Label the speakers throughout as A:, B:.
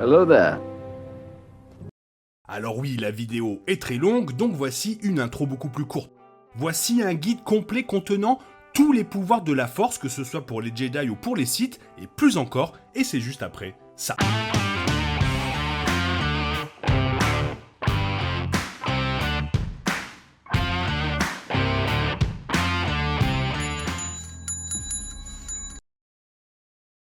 A: Hello there.
B: Alors oui, la vidéo est très longue, donc voici une intro beaucoup plus courte. Voici un guide complet contenant tous les pouvoirs de la Force, que ce soit pour les Jedi ou pour les Sith, et plus encore, et c'est juste après ça.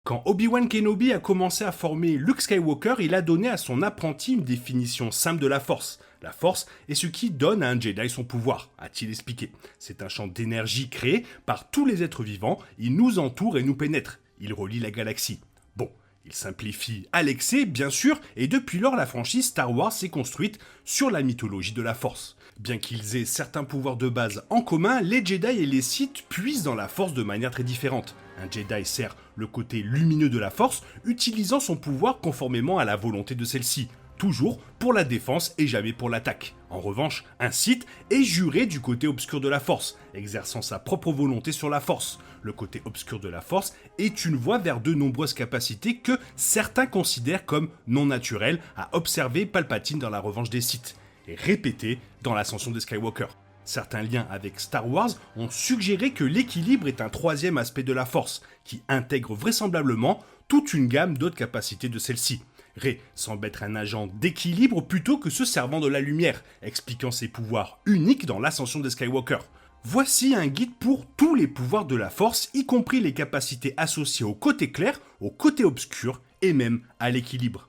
B: Quand Obi-Wan Kenobi a commencé à former Luke Skywalker, il a donné à son apprenti une définition simple de la Force. La Force est ce qui donne à un Jedi son pouvoir, a-t-il expliqué. C'est un champ d'énergie créé par tous les êtres vivants, il nous entoure et nous pénètre. Il relie la galaxie. Bon, il simplifie à l'excès, bien sûr, et depuis lors la franchise Star Wars s'est construite sur la mythologie de la Force. Bien qu'ils aient certains pouvoirs de base en commun, les Jedi et les Sith puisent dans la Force de manière très différente. Un Jedi sert le côté lumineux de la Force, utilisant son pouvoir conformément à la volonté de celle-ci, toujours pour la défense et jamais pour l'attaque. En revanche, un Sith est juré du côté obscur de la Force, exerçant sa propre volonté sur la Force. Le côté obscur de la Force est une voie vers de nombreuses capacités que certains considèrent comme non naturelles, à observer Palpatine dans la Revanche des Sith, et répétées dans l'Ascension des Skywalker. Certains liens avec Star Wars ont suggéré que l'équilibre est un troisième aspect de la Force, qui intègre vraisemblablement toute une gamme d'autres capacités de celle-ci. Rey semble être un agent d'équilibre plutôt que se servant de la lumière, expliquant ses pouvoirs uniques dans l'Ascension des Skywalker. Voici un guide pour tous les pouvoirs de la Force, y compris les capacités associées au côté clair, au côté obscur et même à l'équilibre.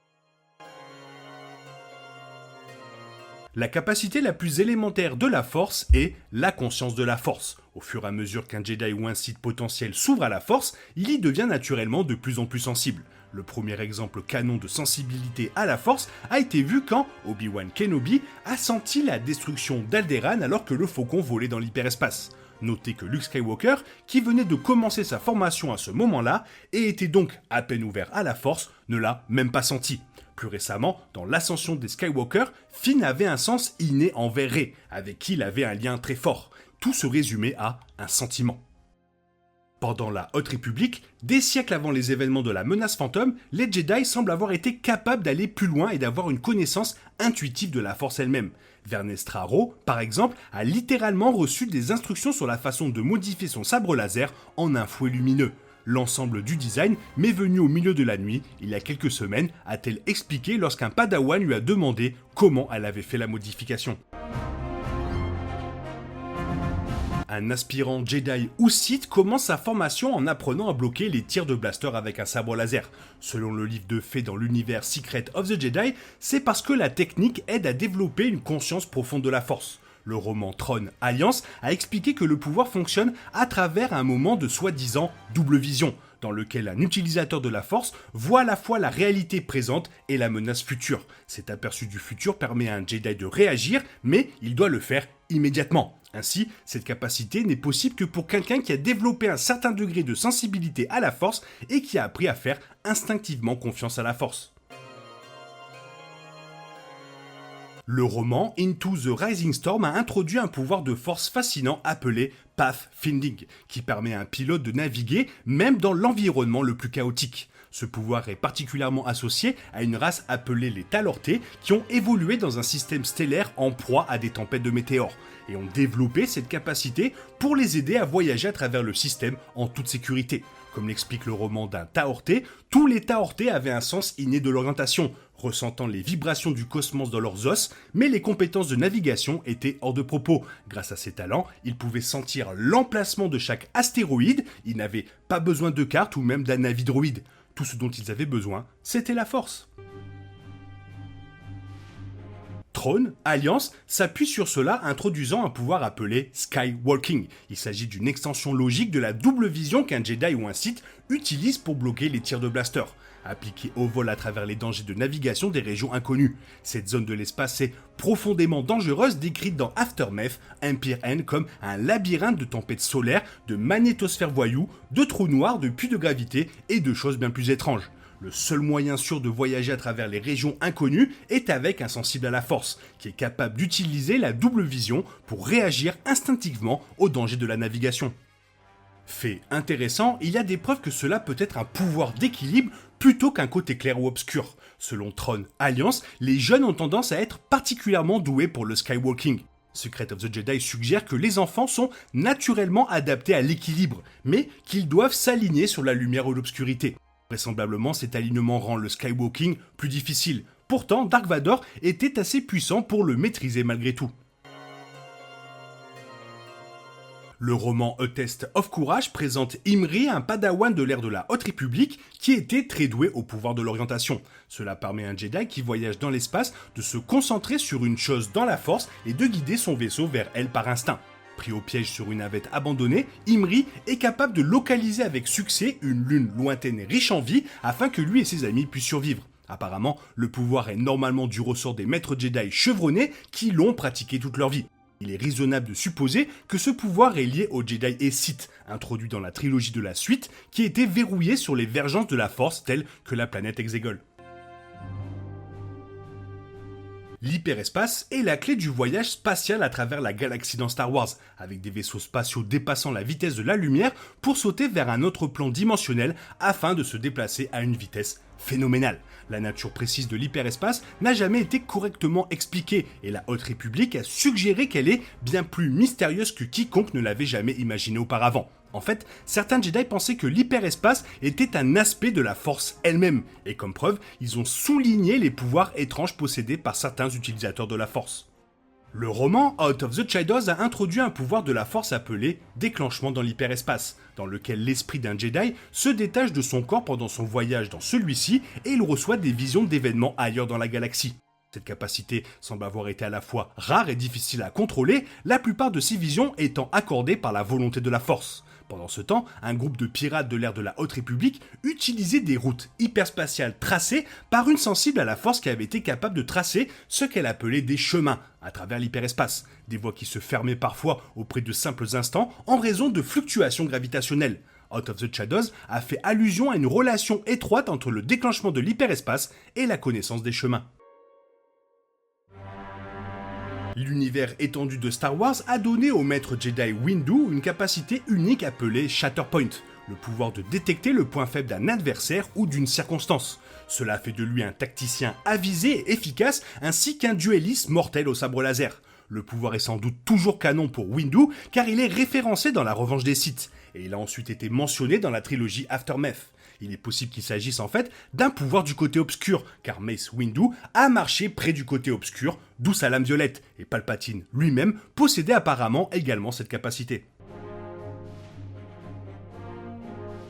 B: La capacité la plus élémentaire de la Force est la conscience de la Force. Au fur et à mesure qu'un Jedi ou un Sith potentiel s'ouvre à la Force, il y devient naturellement de plus en plus sensible. Le premier exemple canon de sensibilité à la Force a été vu quand Obi-Wan Kenobi a senti la destruction d'Alderaan alors que le faucon volait dans l'hyperespace. Notez que Luke Skywalker, qui venait de commencer sa formation à ce moment-là, et était donc à peine ouvert à la Force, ne l'a même pas senti. Plus récemment, dans l'ascension des Skywalker, Finn avait un sens inné envers Rey, avec qui il avait un lien très fort. Tout se résumait à un sentiment. Pendant la Haute République, des siècles avant les événements de la menace fantôme, les Jedi semblent avoir été capables d'aller plus loin et d'avoir une connaissance intuitive de la Force elle-même. Vernestra Rwoh, par exemple, a littéralement reçu des instructions sur la façon de modifier son sabre laser en un fouet lumineux. L'ensemble du design m'est venu au milieu de la nuit, il y a quelques semaines, a-t-elle expliqué lorsqu'un padawan lui a demandé comment elle avait fait la modification. Un aspirant Jedi ou Sith commence sa formation en apprenant à bloquer les tirs de blaster avec un sabre laser. Selon le livre de fées dans l'univers Secret of the Jedi, c'est parce que la technique aide à développer une conscience profonde de la Force. Le roman Throne Alliance a expliqué que le pouvoir fonctionne à travers un moment de soi-disant double vision, dans lequel un utilisateur de la Force voit à la fois la réalité présente et la menace future. Cet aperçu du futur permet à un Jedi de réagir, mais il doit le faire immédiatement. Ainsi, cette capacité n'est possible que pour quelqu'un qui a développé un certain degré de sensibilité à la Force et qui a appris à faire instinctivement confiance à la Force. Le roman Into the Rising Storm a introduit un pouvoir de force fascinant appelé Pathfinding, qui permet à un pilote de naviguer même dans l'environnement le plus chaotique. Ce pouvoir est particulièrement associé à une race appelée les Talortés, qui ont évolué dans un système stellaire en proie à des tempêtes de météores, et ont développé cette capacité pour les aider à voyager à travers le système en toute sécurité. Comme l'explique le roman d'un Taorté, tous les Taortés avaient un sens inné de l'orientation, ressentant les vibrations du cosmos dans leurs os, mais les compétences de navigation étaient hors de propos. Grâce à ces talents, ils pouvaient sentir l'emplacement de chaque astéroïde, ils n'avaient pas besoin de cartes ou même d'un navidroïde. Tout ce dont ils avaient besoin, c'était la Force. Throne Alliance s'appuie sur cela, introduisant un pouvoir appelé Skywalking. Il s'agit d'une extension logique de la double vision qu'un Jedi ou un Sith utilise pour bloquer les tirs de blaster, appliqué au vol à travers les dangers de navigation des régions inconnues. Cette zone de l'espace est profondément dangereuse, décrite dans Aftermath, Empire End comme un labyrinthe de tempêtes solaires, de magnétosphères voyous, de trous noirs, de puits de gravité et de choses bien plus étranges. Le seul moyen sûr de voyager à travers les régions inconnues est avec un sensible à la Force, qui est capable d'utiliser la double vision pour réagir instinctivement aux dangers de la navigation. Fait intéressant, il y a des preuves que cela peut être un pouvoir d'équilibre plutôt qu'un côté clair ou obscur. Selon Tron Alliance, les jeunes ont tendance à être particulièrement doués pour le skywalking. Secret of the Jedi suggère que les enfants sont naturellement adaptés à l'équilibre, mais qu'ils doivent s'aligner sur la lumière ou l'obscurité. Vraisemblablement, cet alignement rend le skywalking plus difficile. Pourtant, Dark Vador était assez puissant pour le maîtriser malgré tout. Le roman A Test of Courage présente Imri, un padawan de l'ère de la Haute République, qui était très doué au pouvoir de l'orientation. Cela permet à un Jedi qui voyage dans l'espace de se concentrer sur une chose dans la Force et de guider son vaisseau vers elle par instinct. Pris au piège sur une navette abandonnée, Imri est capable de localiser avec succès une lune lointaine et riche en vie afin que lui et ses amis puissent survivre. Apparemment, le pouvoir est normalement du ressort des maîtres Jedi chevronnés qui l'ont pratiqué toute leur vie. Il est raisonnable de supposer que ce pouvoir est lié aux Jedi et Sith, introduits dans la trilogie de la suite, qui était verrouillée sur les vergences de la Force telles que la planète Exegol. L'hyperespace est la clé du voyage spatial à travers la galaxie dans Star Wars, avec des vaisseaux spatiaux dépassant la vitesse de la lumière pour sauter vers un autre plan dimensionnel afin de se déplacer à une vitesse phénoménale. La nature précise de l'hyperespace n'a jamais été correctement expliquée et la Haute République a suggéré qu'elle est bien plus mystérieuse que quiconque ne l'avait jamais imaginé auparavant. En fait, certains Jedi pensaient que l'hyperespace était un aspect de la Force elle-même, et comme preuve, ils ont souligné les pouvoirs étranges possédés par certains utilisateurs de la Force. Le roman Out of the Shadows a introduit un pouvoir de la Force appelé déclenchement dans l'hyperespace, dans lequel l'esprit d'un Jedi se détache de son corps pendant son voyage dans celui-ci et il reçoit des visions d'événements ailleurs dans la galaxie. Cette capacité semble avoir été à la fois rare et difficile à contrôler, la plupart de ces visions étant accordées par la volonté de la Force. Pendant ce temps, un groupe de pirates de l'ère de la Haute République utilisait des routes hyperspatiales tracées par une sensible à la Force qui avait été capable de tracer ce qu'elle appelait des chemins à travers l'hyperespace, des voies qui se fermaient parfois auprès de simples instants en raison de fluctuations gravitationnelles. Out of the Shadows a fait allusion à une relation étroite entre le déclenchement de l'hyperespace et la connaissance des chemins. L'univers étendu de Star Wars a donné au maître Jedi Windu une capacité unique appelée Shatterpoint, le pouvoir de détecter le point faible d'un adversaire ou d'une circonstance. Cela fait de lui un tacticien avisé et efficace ainsi qu'un duelliste mortel au sabre laser. Le pouvoir est sans doute toujours canon pour Windu car il est référencé dans la Revanche des Sith et il a ensuite été mentionné dans la trilogie Aftermath. Il est possible qu'il s'agisse en fait d'un pouvoir du côté obscur, car Mace Windu a marché près du côté obscur, d'où sa lame violette, et Palpatine lui-même possédait apparemment également cette capacité.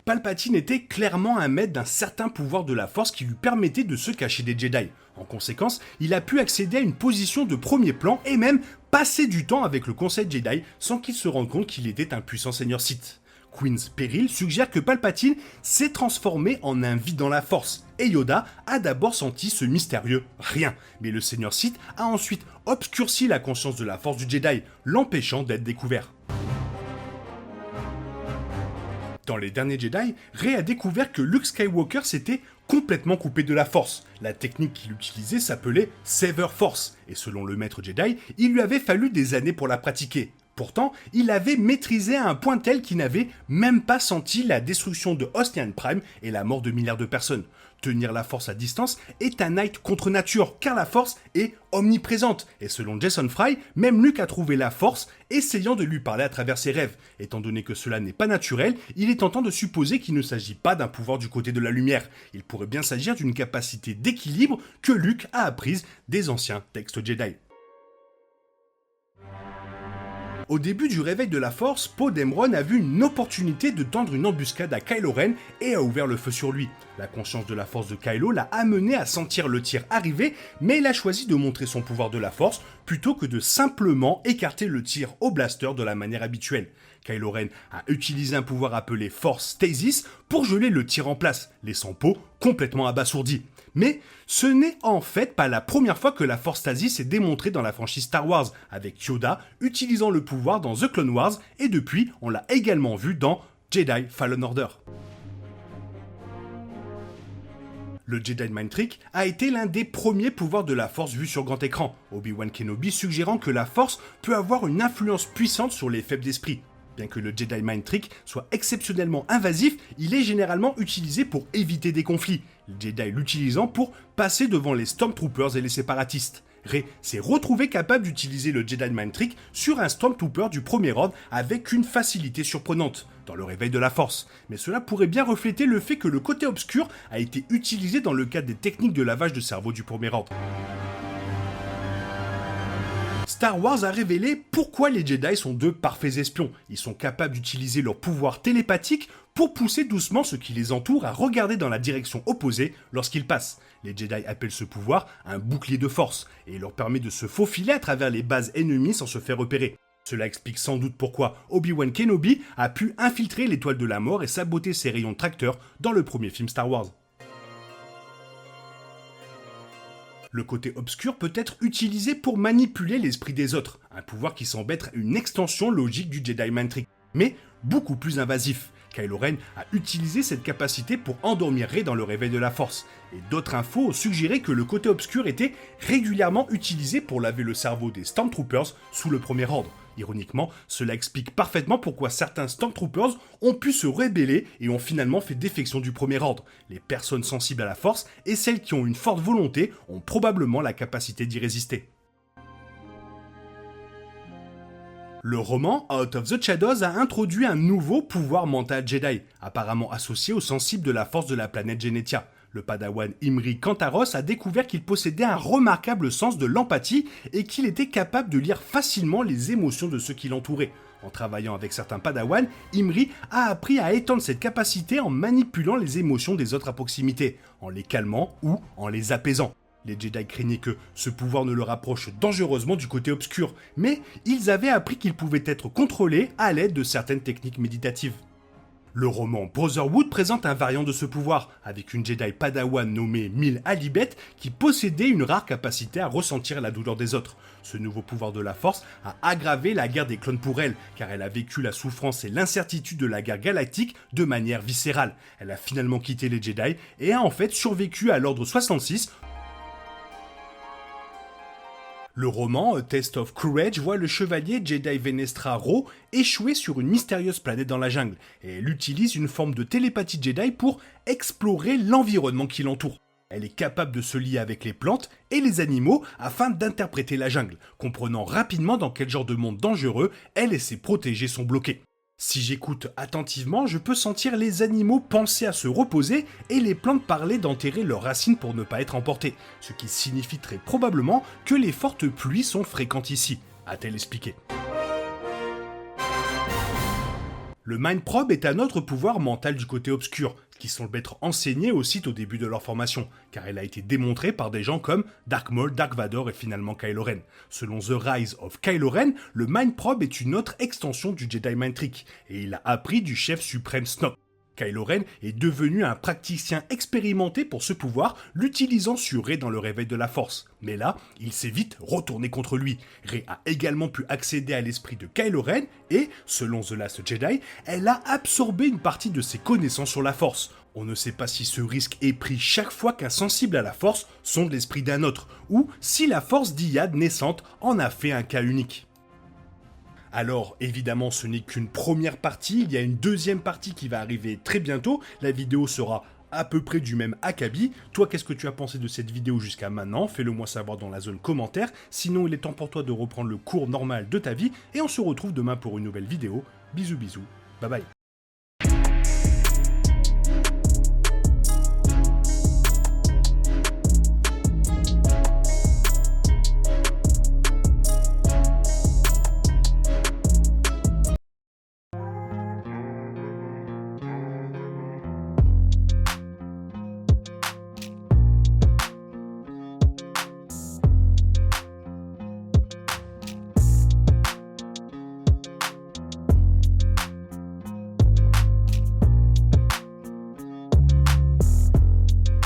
B: Palpatine était clairement un maître d'un certain pouvoir de la Force qui lui permettait de se cacher des Jedi. En conséquence, il a pu accéder à une position de premier plan et même passer du temps avec le Conseil Jedi sans qu'il se rende compte qu'il était un puissant seigneur Sith. Queen's Peril suggère que Palpatine s'est transformé en un vide dans la Force, et Yoda a d'abord senti ce mystérieux rien, mais le Seigneur Sith a ensuite obscurci la conscience de la Force du Jedi, l'empêchant d'être découvert. Dans les derniers Jedi, Rey a découvert que Luke Skywalker s'était complètement coupé de la Force. La technique qu'il utilisait s'appelait Sever Force, et selon le maître Jedi, il lui avait fallu des années pour la pratiquer. Pourtant, il avait maîtrisé à un point tel qu'il n'avait même pas senti la destruction de Ostian Prime et la mort de milliards de personnes. Tenir la Force à distance est un acte contre nature, car la Force est omniprésente. Et selon Jason Fry, même Luke a trouvé la Force, essayant de lui parler à travers ses rêves. Étant donné que cela n'est pas naturel, il est tentant de supposer qu'il ne s'agit pas d'un pouvoir du côté de la lumière. Il pourrait bien s'agir d'une capacité d'équilibre que Luke a apprise des anciens textes Jedi. Au début du réveil de la Force, Poe Dameron a vu une opportunité de tendre une embuscade à Kylo Ren et a ouvert le feu sur lui. La conscience de la Force de Kylo l'a amené à sentir le tir arriver, mais il a choisi de montrer son pouvoir de la Force plutôt que de simplement écarter le tir au blaster de la manière habituelle. Kylo Ren a utilisé un pouvoir appelé Force Stasis pour geler le tir en place, laissant Poe complètement abasourdi. Mais ce n'est en fait pas la première fois que la Force Stasis est démontrée dans la franchise Star Wars, avec Yoda utilisant le pouvoir dans The Clone Wars, et depuis, on l'a également vu dans Jedi Fallen Order. Le Jedi Mind Trick a été l'un des premiers pouvoirs de la Force vus sur grand écran, Obi-Wan Kenobi suggérant que la Force peut avoir une influence puissante sur les faibles d'esprit. Bien que le Jedi Mind Trick soit exceptionnellement invasif, il est généralement utilisé pour éviter des conflits. les Jedi l'utilisant pour passer devant les Stormtroopers et les séparatistes. Rey s'est retrouvé capable d'utiliser le Jedi Mind Trick sur un Stormtrooper du Premier Ordre avec une facilité surprenante, dans le réveil de la Force. Mais cela pourrait bien refléter le fait que le côté obscur a été utilisé dans le cadre des techniques de lavage de cerveau du Premier Ordre. Star Wars a révélé pourquoi les Jedi sont de parfaits espions. Ils sont capables d'utiliser leur pouvoir télépathique pour pousser doucement ceux qui les entourent à regarder dans la direction opposée lorsqu'ils passent. Les Jedi appellent ce pouvoir un bouclier de force, et il leur permet de se faufiler à travers les bases ennemies sans se faire repérer. Cela explique sans doute pourquoi Obi-Wan Kenobi a pu infiltrer l'étoile de la mort et saboter ses rayons de tracteur dans le premier film Star Wars. Le côté obscur peut être utilisé pour manipuler l'esprit des autres, un pouvoir qui semble être une extension logique du Jedi Mind Trick, mais beaucoup plus invasif. Kylo Ren a utilisé cette capacité pour endormir Rey dans le réveil de la Force, et d'autres infos suggéraient que le côté obscur était régulièrement utilisé pour laver le cerveau des Stormtroopers sous le Premier Ordre. Ironiquement, cela explique parfaitement pourquoi certains Stormtroopers ont pu se rebeller et ont finalement fait défection du Premier Ordre. Les personnes sensibles à la Force et celles qui ont une forte volonté ont probablement la capacité d'y résister. Le roman Out of the Shadows a introduit un nouveau pouvoir mental Jedi, apparemment associé aux sensibles de la Force de la planète Genetia. Le padawan Imri Kantaros a découvert qu'il possédait un remarquable sens de l'empathie et qu'il était capable de lire facilement les émotions de ceux qui l'entouraient. En travaillant avec certains padawans, Imri a appris à étendre cette capacité en manipulant les émotions des autres à proximité, en les calmant ou en les apaisant. Les Jedi craignaient que ce pouvoir ne le rapproche dangereusement du côté obscur, mais ils avaient appris qu'il pouvait être contrôlé à l'aide de certaines techniques méditatives. Le roman Brotherhood présente un variant de ce pouvoir, avec une Jedi padawan nommée Mil Alibet qui possédait une rare capacité à ressentir la douleur des autres. Ce nouveau pouvoir de la Force a aggravé la guerre des clones pour elle, car elle a vécu la souffrance et l'incertitude de la guerre galactique de manière viscérale. Elle a finalement quitté les Jedi et a en fait survécu à l'Ordre 66. Le roman A Test of Courage voit le chevalier Jedi Venestra Rau échouer sur une mystérieuse planète dans la jungle, et elle utilise une forme de télépathie Jedi pour explorer l'environnement qui l'entoure. Elle est capable de se lier avec les plantes et les animaux afin d'interpréter la jungle, comprenant rapidement dans quel genre de monde dangereux elle et ses protégés sont bloqués. Si j'écoute attentivement, je peux sentir les animaux penser à se reposer et les plantes parler d'enterrer leurs racines pour ne pas être emportées, ce qui signifie très probablement que les fortes pluies sont fréquentes ici, a-t-elle expliqué. Le Mind Probe est un autre pouvoir mental du côté obscur, qui semble être enseigné aussi au début de leur formation, car elle a été démontrée par des gens comme Dark Maul, Dark Vador et finalement Kylo Ren. Selon The Rise of Kylo Ren, le Mind Probe est une autre extension du Jedi Mind Trick, et il a appris du chef suprême Snoke. Kylo Ren est devenu un praticien expérimenté pour ce pouvoir, l'utilisant sur Rey dans le réveil de la Force. Mais là, il s'est vite retourné contre lui. Rey a également pu accéder à l'esprit de Kylo Ren et, selon The Last Jedi, elle a absorbé une partie de ses connaissances sur la Force. On ne sait pas si ce risque est pris chaque fois qu'un sensible à la Force sonde l'esprit d'un autre, ou si la Force d'Iyad naissante en a fait un cas unique. Alors, évidemment, ce n'est qu'une première partie, il y a une deuxième partie qui va arriver très bientôt, la vidéo sera à peu près du même acabit. Toi, qu'est-ce que tu as pensé de cette vidéo jusqu'à maintenant? Fais-le moi savoir dans la zone commentaire, sinon il est temps pour toi de reprendre le cours normal de ta vie, et on se retrouve demain pour une nouvelle vidéo. Bisous bisous, bye bye.